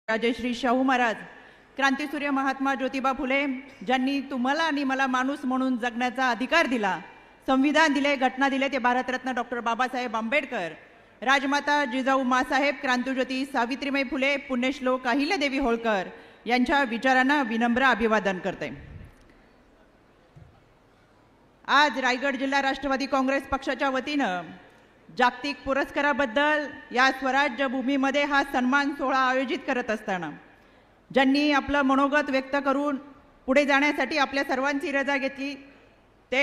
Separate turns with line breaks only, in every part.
राजश्री शाहू महाराज, क्रांतीसूर्य महात्मा ज्योतिबा फुले, ज्यांनी तुम्हाला आणि मला माणूस म्हणून जगण्याचा अधिकार दिला, संविधान दिले, घटना दिले, ते भारतरत्न डॉक्टर बाबासाहेब आंबेडकर, राजमाता जिजाऊ मासाहेब, क्रांतिज्योती सावित्रीबाई फुले, पुण्यश्लोक अहिल्यादेवी होळकर यांच्या विचारांना विनम्र अभिवादन करते। आज रायगड जिल्हा राष्ट्रवादी काँग्रेस पक्षाच्या वतीनं जागतिक पुरस्काराबद्दल या स्वराज्य भूमीमध्ये हा सन्मान सोहळा आयोजित करत असताना ज्यांनी आपलं मनोगत व्यक्त करून पुढे जाण्यासाठी आपल्या सर्वांची रजा घेतली ते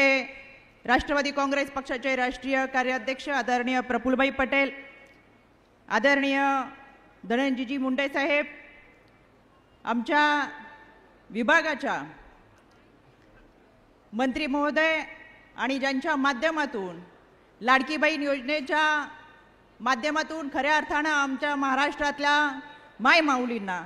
राष्ट्रवादी काँग्रेस पक्षाचे राष्ट्रीय कार्याध्यक्ष आदरणीय प्रफुल्लभाई पटेल, आदरणीय धनंजयजी मुंडे साहेब, आमच्या विभागाच्या मंत्री महोदय आणि ज्यांच्या माध्यमातून लाडकी बहीण योजनेच्या माध्यमातून खऱ्या अर्थानं आमच्या महाराष्ट्रातल्या मायमाऊलींना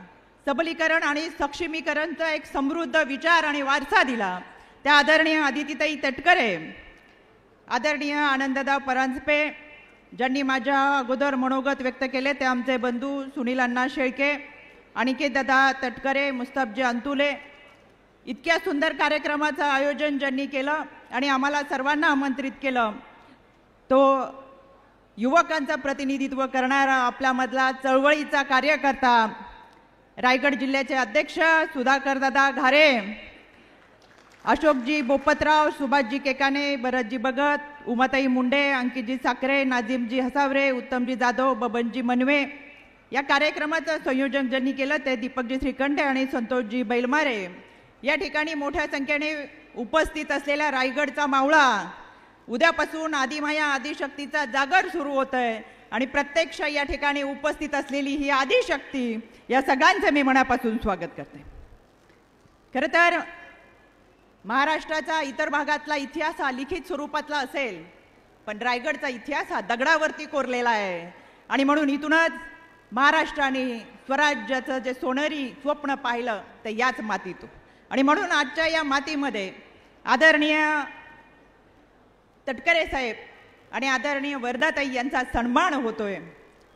सबलीकरण आणि सक्षमीकरणचा एक समृद्ध विचार आणि वारसा दिला त्या आदरणीय अदितीताई तटकरे, आदरणीय आनंददा परांजपे, ज्यांनी माझ्या अगोदर मनोगत व्यक्त केले ते आमचे बंधू सुनील अण्णा शेळके, अनिकेत दादा तटकरे, मुस्ताफजी अंतुले, इतक्या सुंदर कार्यक्रमाचं आयोजन ज्यांनी केलं आणि आम्हाला सर्वांना आमंत्रित केलं, तो युवकांचं प्रतिनिधित्व करणारा आपल्यामधला चळवळीचा कार्यकर्ता रायगड जिल्ह्याचे अध्यक्ष सुधाकर दादा घारे, अशोकजी बोपतराव, सुभाषजी केकाने, भरतजी भगत, उमाताई मुंडे, अंकितजी साखरे, नाझिमजी हसावरे, उत्तमजी जाधव, बबनजी मनवे, या कार्यक्रमाचं संयोजन ज्यांनी केलं ते दीपकजी श्रीकंठे आणि संतोषजी बैलमारे। या ठिकाणी मोठ्या संख्येने उपस्थित असलेला रायगडचा मावळा, उद्यापासून आदिमाया आदिशक्तीचा जागर सुरू होतोय आणि प्रत्यक्ष या ठिकाणी उपस्थित असलेली ही आदिशक्ती, या सगळ्यांचं मी मनापासून स्वागत करते। खरं तर महाराष्ट्राचा इतर भागातला इतिहास हा लिखित स्वरूपातला असेल, पण रायगडचा इतिहास हा दगडावरती कोरलेला आहे आणि म्हणून इथूनच महाराष्ट्राने स्वराज्याचं जे सोनेरी स्वप्न पाहिलं ते याच मातीतून, आणि म्हणून आजच्या या मातीमध्ये आदरणीय तटकरे साहेब आणि आदरणीय वर्धाताई यांचा सन्मान होतोय।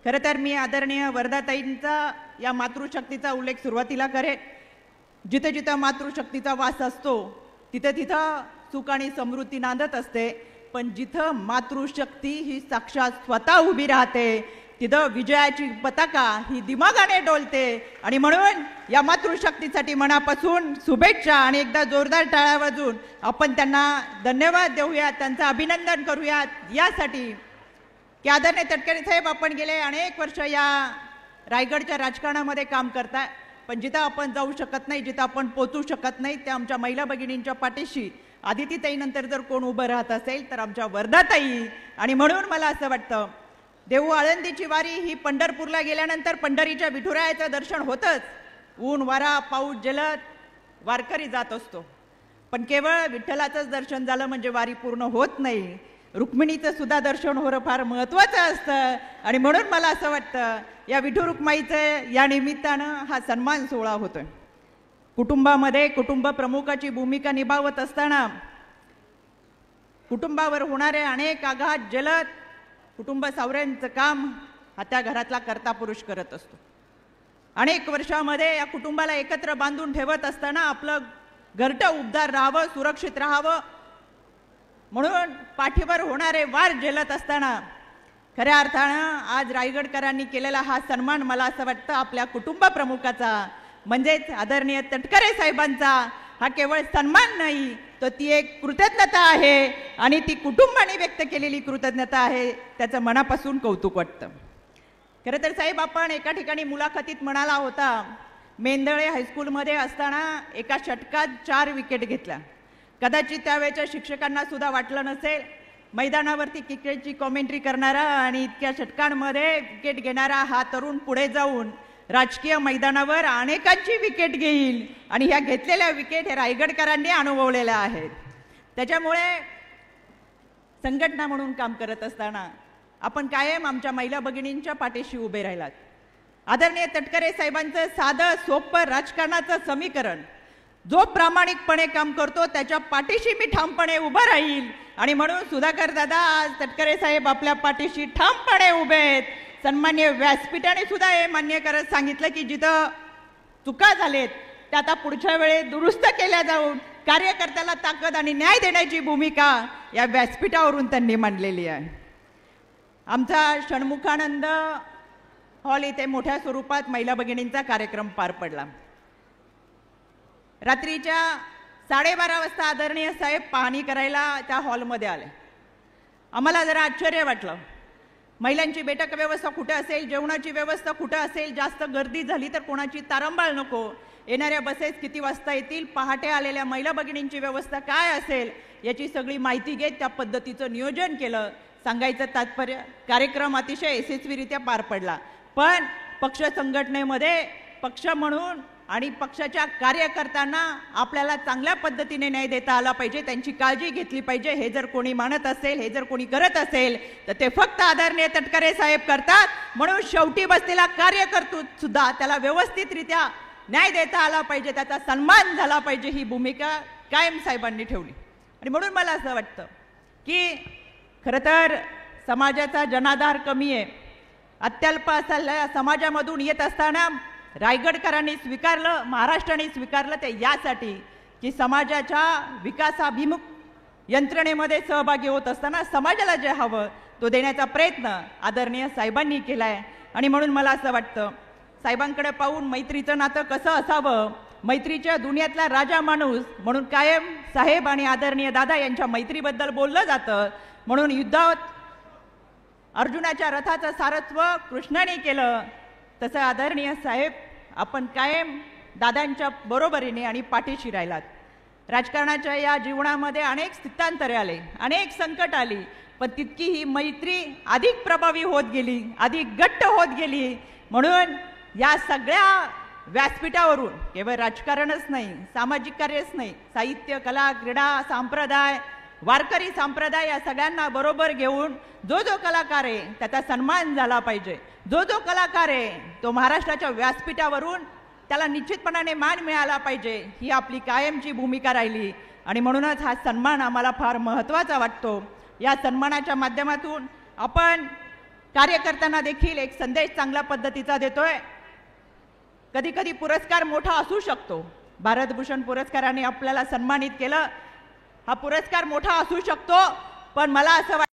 खरं तर मी आदरणीय वर्धाताईंचा या मातृशक्तीचा उल्लेख सुरुवातीला करेन। जिथे जिथे मातृशक्तीचा वास असतो तिथे तिथं सुख आणि समृद्धी नांदत असते, पण जिथं मातृशक्ती ही साक्षात स्वतः उभी राहते तिथं विजयाची पताका ही दिमागाने डोलते। आणि म्हणून या मातृशक्तीसाठी मनापासून शुभेच्छा आणि एकदा जोरदार टाळ्या वाजवून आपण त्यांना धन्यवाद देऊयात, त्यांचं अभिनंदन करूयात यासाठी की आदरणीय तटकरे साहेब, आपण गेले अनेक वर्ष या रायगडच्या राजकारणामध्ये काम करताय, पण जिथं आपण जाऊ शकत नाही, जिथं आपण पोचू शकत नाही, त्या आमच्या महिला भगिनींच्या पाठीशी आदितीताईनंतर जर कोण उभं राहत असेल तर आमच्या वर्धाताई। आणि म्हणून मला असं वाटतं देहू आळंदीची वारी ही पंढरपूरला गेल्यानंतर पंढरीच्या विठुरायाचं दर्शन होतंच, ऊन वारा पाऊस जलद वारकरी जात असतो, पण केवळ विठ्ठलाचंच दर्शन झालं म्हणजे वारी पूर्ण होत नाही, रुक्मिणीचं सुद्धा दर्शन होणं फार महत्त्वाचं असतं। आणि म्हणून मला असं वाटतं या विठू रुक्माईचं या निमित्तानं हा सन्मान सोहळा होतोय। कुटुंबामध्ये कुटुंब प्रमुखाची भूमिका निभावत असताना कुटुंबावर होणारे अनेक आघात जलद कुटुंब सावऱ्यांचं काम हा त्या घरातला कर्ता पुरुष करत असतो। अनेक वर्षामध्ये या कुटुंबाला एकत्र बांधून ठेवत असताना आपलं घरटं उबदार राहावं, सुरक्षित राहावं म्हणून पाठीवर होणारे वार झेलत असताना खऱ्या अर्थानं आज रायगडकरांनी केलेला हा सन्मान मला असं वाटतं आपल्या कुटुंब प्रमुखाचा म्हणजेच आदरणीय तटकरे साहेबांचा हा केवळ सन्मान नाही, तर ती एक कृतज्ञता आहे आणि ती कुटुंबाने व्यक्त केलेली कृतज्ञता आहे, त्याचं मनापासून कौतुक वाटतं। खरं तर साहेब, आपण एका ठिकाणी मुलाखतीत म्हणाला होता मेंदळे हायस्कूलमध्ये असताना एका षटकात 4 विकेट घेतल्या। कदाचित त्यावेळेच्या शिक्षकांना सुद्धा वाटलं नसेल मैदानावरती क्रिकेटची कॉमेंट्री करणारा आणि इतक्या षटकांमध्ये विकेट घेणारा हा तरुण पुढे जाऊन राजकीय मैदानावर अनेकांची विकेट घेईल आणि ह्या घेतलेल्या विकेट हे रायगडकरांनी अनुभवलेल्या आहेत। त्याच्यामुळे संघटना म्हणून काम करत असताना आपण कायम आमच्या महिला भगिनींच्या पाठीशी उभे राहिलात। आदरणीय तटकरे साहेबांचं साधं सोपं राजकारणाचं समीकरण, जो प्रामाणिकपणे काम करतो त्याच्या पाठीशी मी ठामपणे उभा राहील, आणि म्हणून सुधाकर दादा आज तटकरे साहेब आपल्या पाठीशी ठामपणे उभे आहेत। सन्मान्य व्यासपीठाने सुद्धा हे मान्य करत सांगितलं की जिथं चुका झालेत त्या आता पुढच्या वेळेस दुरुस्त केल्या जाऊन कार्यकर्त्याला ताकद आणि न्याय देण्याची भूमिका या व्यासपीठावरून त्यांनी मांडलेली आहे. आमचा षण्मुखानंद हॉल इथे मोठ्या स्वरूपात महिला भगिनींचा कार्यक्रम पार पडला. रात्रीच्या 12:30 वाजता आदरणीय साहेब पाहणी करायला त्या हॉलमध्ये आले. आम्हाला जरा आश्चर्य वाटलं. महिलांची बैठक व्यवस्था कुठे असेल, जेवणाची व्यवस्था कुठे असेल, जास्त गर्दी झाली तर कोणाची तारंबाळ नको, येणाऱ्या बसेस किती वाजता येतील, पहाटे आलेल्या महिला भगिनींची व्यवस्था काय असेल याची सगळी माहिती घेत त्या पद्धतीचं नियोजन केलं. सांगायचं तात्पर्य कार्यक्रम अतिशय यशस्वीरित्या पार पडला. पण पक्ष संघटनेमध्ये पक्ष म्हणून आणि पक्षाच्या कार्यकर्त्यांना आपल्याला चांगल्या पद्धतीने न्याय देता आला पाहिजे, त्यांची काळजी घेतली पाहिजे. हे जर कोणी मानत असेल, हे जर कोणी करत असेल तर ते फक्त आदरणीय तटकरे साहेब करतात. म्हणून शेवटी बसलेला कार्यकर्ता सुद्धा त्याला व्यवस्थितरित्या न्याय देता आला पाहिजे, त्याचा सन्मान झाला पाहिजे, ही भूमिका कायम साहेबांनी ठेवली. आणि म्हणून मला असं वाटतं की खरं तर समाजाचा जनाधार कमी आहे. अत्यल्प असलेल्या समाजामधून येत असताना रायगडकरांनी स्वीकारलं, महाराष्ट्राने स्वीकारलं ते यासाठी की समाजाच्या विकासाभिमुख यंत्रणेमध्ये सहभागी होत असताना समाजाला जे हवं तो देण्याचा प्रयत्न आदरणीय साहेबांनी केला आहे. आणि म्हणून मला असं वाटतं साहेबांकडे पाहून मैत्रीचं नातं कसं असावं, मैत्रीच्या दुनियातला राजा माणूस म्हणून कायम साहेब आणि आदरणीय दादा यांच्या मैत्रीबद्दल बोललं जातं. म्हणून युद्धात अर्जुनाच्या रथाचं सारथ्व कृष्णाने केलं तसं आदरणीय साहेब आपण कायम दादांच्या बरोबरीने आणि पाठीशी राहिलात. राजकारणाच्या या जीवनामध्ये अनेक स्थित्यांतरे आले, अनेक संकट आली, पण तितकी ही मैत्री अधिक प्रभावी होत गेली, अधिक घट्ट होत गेली. म्हणून या सगळ्या व्यासपीठावरून केवळ राजकारणच नाही, सामाजिक कार्यच नाही, साहित्य, कला, क्रीडा, संप्रदाय, वारकरी संप्रदाय या सगळ्यांना बरोबर घेऊन जो जो कलाकार आहे त्याचा सन्मान झाला पाहिजे. जो जो कलाकार आहे तो महाराष्ट्राच्या व्यासपीठावरून त्याला निश्चितपणाने मान मिळाला पाहिजे, ही आपली कायमची भूमिका राहिली. आणि म्हणूनच हा सन्मान आम्हाला फार महत्त्वाचा वाटतो. या सन्मानाच्या माध्यमातून आपण कार्यकर्त्यांना देखील एक संदेश चांगल्या पद्धतीचा देतोय. कधी कधी पुरस्कार मोठा असू शकतो. भारतभूषण पुरस्काराने आपल्याला सन्मानित केलं, हा पुरस्कार मोठा असू शकतो, पण मला असं